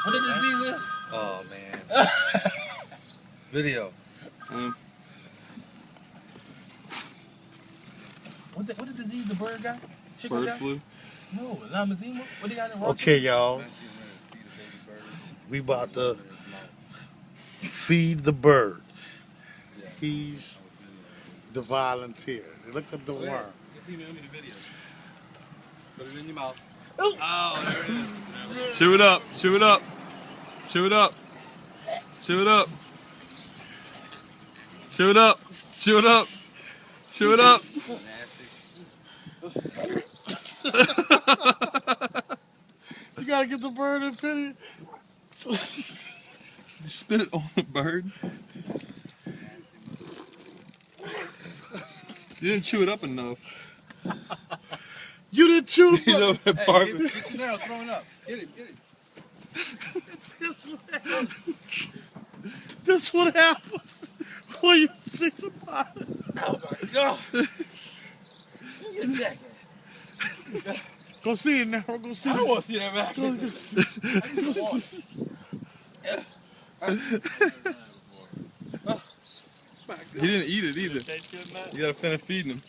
What the disease is? Oh man. Video. What the disease the bird got? Chicken Bird got? flu. No, Lamazima. What they got in Russia? Okay, y'all. We about to feed the bird. He's the volunteer. Look at the worm. You see me? Let me the video. Put it in your mouth. Oh, there it is. Chew it up. Chew it up. Chew it up. Chew it up. Chew it up. Chew it up. Chew it up. You gotta get the bird and pity. Spit it on the bird. You didn't chew it up enough. You didn't chew the He's bird. over there Hey, barking. get your nail, throw it up. Get it. This what happens when you see the bird. Oh my God. Get that. Go see it now. Go see I it. don't want to see that man. Go see it. I need to watch. He didn't eat it either. You gotta finish feeding him.